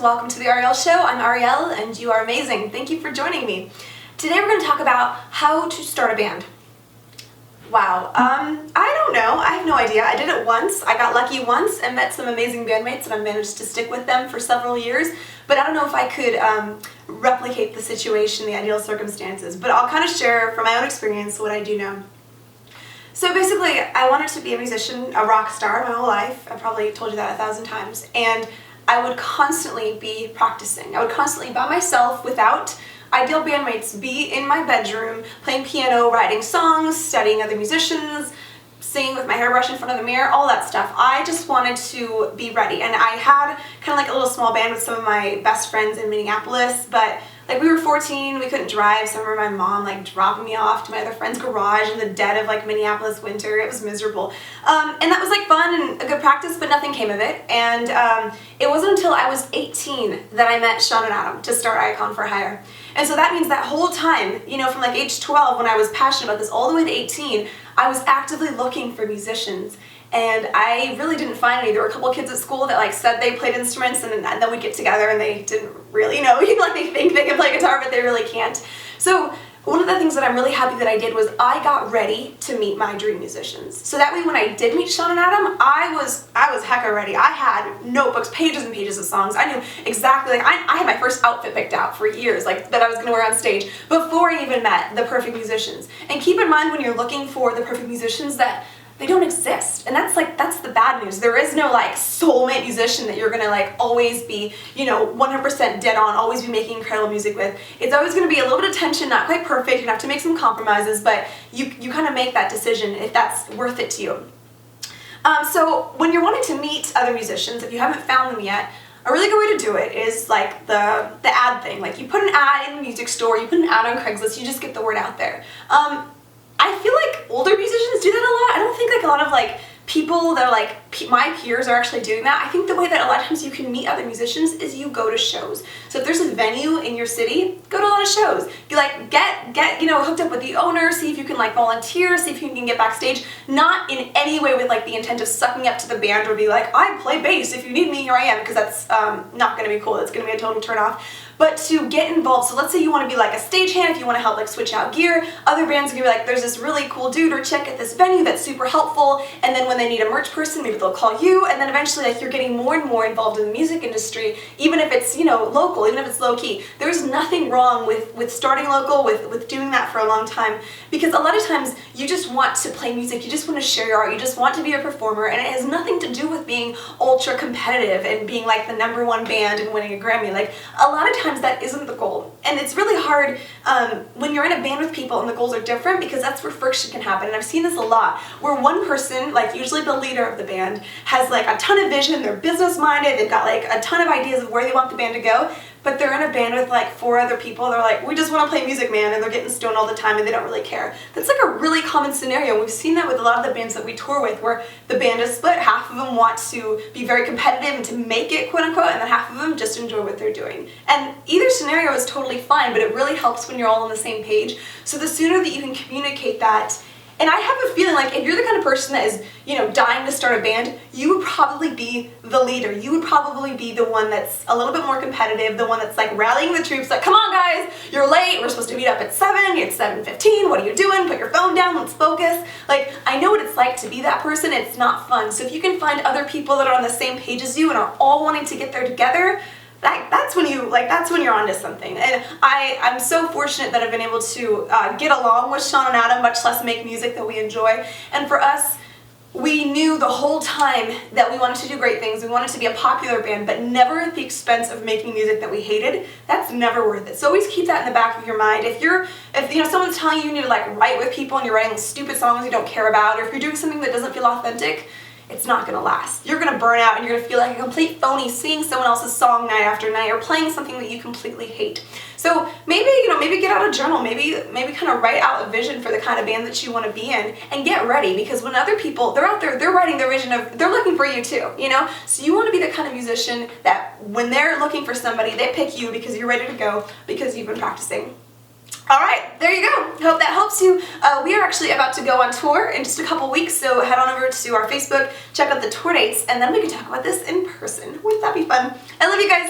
welcome to the Ariel Show. I'm Ariel and you are amazing. Thank you for joining me. Today we're going to talk about how to start a band. Wow, I don't know. I have no idea. I did it once. I got lucky once and met some amazing bandmates and I managed to stick with them for several years. But I don't know if I could replicate the situation, the ideal circumstances. But I'll kind of share from my own experience what I do know. So basically, I wanted to be a musician, a rock star my whole life. I probably told you that 1,000 times. And I would constantly be practicing. I would constantly, by myself, without ideal bandmates, be in my bedroom, playing piano, writing songs, studying other musicians, singing with my hairbrush in front of the mirror, all that stuff. I just wanted to be ready. And I had kind of like a little small band with some of my best friends in Minneapolis, but like we were 14, we couldn't drive, so I remember my mom like dropping me off to my other friend's garage in the dead of like Minneapolis winter. It was miserable. And that was like fun and a good practice, but nothing came of it. And it wasn't until I was 18 that I met Sean and Adam to start Icon for Hire. And so that means that whole time, you know, from like age 12 when I was passionate about this all the way to 18, I was actively looking for musicians. And I really didn't find any. There were a couple kids at school that like said they played instruments and then we'd get together and they didn't really know. Like they think they can play guitar but they really can't. So one of the things that I'm really happy that I did was I got ready to meet my dream musicians. So that way when I did meet Sean and Adam, I was hecka ready. I had notebooks, pages and pages of songs. I knew exactly, like I had my first outfit picked out for years, like that I was going to wear on stage before I even met the perfect musicians. And keep in mind when you're looking for the perfect musicians that they don't exist. And that's the bad news. There is no like soulmate musician that you're gonna like always be, you know, 100% dead on, always be making incredible music with. It's always gonna be a little bit of tension, not quite perfect, you're gonna have to make some compromises, but you kind of make that decision if that's worth it to you. So when you're wanting to meet other musicians, if you haven't found them yet, a really good way to do it is like the ad thing. Like you put an ad in the music store, you put an ad on Craigslist, you just get the word out there. I feel like older musicians do that a lot. I don't think like a lot of like people that are like my peers are actually doing that. I think the way that a lot of times you can meet other musicians is you go to shows. So if there's a venue in your city, go to a lot of shows. You like get you know, hooked up with the owner, see if you can like volunteer, see if you can get backstage. Not in any way with like the intent of sucking up to the band or be like, I play bass, if you need me, here I am, because that's not going to be cool. It's going to be a total turn off. But to get involved, so let's say you want to be like a stagehand, if you want to help like switch out gear, other bands are going to be like, there's this really cool dude or chick at this venue that's super helpful, and then when they need a merch person, maybe they'll call you, and then eventually like you're getting more and more involved in the music industry, even if it's, you know, local, even if it's low-key. There's nothing wrong with starting local, with doing that for a long time, because a lot of times you just want to play music, you just want to share your art, you just want to be a performer, and it has nothing to do with being ultra competitive and being like the #1 band and winning a Grammy. Like a lot of times that isn't the goal. And it's really hard when you're in a band with people and the goals are different, because that's where friction can happen. And I've seen this a lot, where one person, like usually the leader of the band, has like a ton of vision, they're business minded, they've got like a ton of ideas of where they want the band to go, but they're in a band with like 4 other people, they're like, we just want to play music, man, and they're getting stoned all the time and they don't really care. That's like a really common scenario. We've seen that with a lot of the bands that we tour with, where the band is split. Half of them want to be very competitive and to make it, quote unquote, and then half of them just enjoy what they're doing. And either scenario is totally fine, but it really helps when you're all on the same page. So the sooner that you can communicate that. And I have a feeling like if you're the kind of person that is, you know, dying to start a band, you would probably be the leader. You would probably be the one that's a little bit more competitive, the one that's like rallying the troops, like, come on guys, you're late, we're supposed to meet up at 7, it's 7:15, what are you doing? Put your phone down, let's focus. Like, I know what it's like to be that person, it's not fun. So if you can find other people that are on the same page as you and are all wanting to get there together, that's when you're onto something. And I'm so fortunate that I've been able to get along with Sean and Adam, much less make music that we enjoy. And for us, we knew the whole time that we wanted to do great things. We wanted to be a popular band, but never at the expense of making music that we hated. That's never worth it. So always keep that in the back of your mind. If you know someone's telling you need to like write with people and you're writing stupid songs you don't care about, or if you're doing something that doesn't feel authentic, it's not going to last. You're going to burn out and you're going to feel like a complete phony singing someone else's song night after night or playing something that you completely hate. So maybe, maybe get out a journal, maybe kind of write out a vision for the kind of band that you want to be in and get ready, because when other people, they're out there, they're writing their vision of, they're looking for you too, you know? So you want to be the kind of musician that when they're looking for somebody, they pick you because you're ready to go, because you've been practicing. Alright, there you go. Hope that helps you. We are actually about to go on tour in just a couple weeks, so head on over to our Facebook, check out the tour dates, and then we can talk about this in person. Wouldn't that be fun? I love you guys.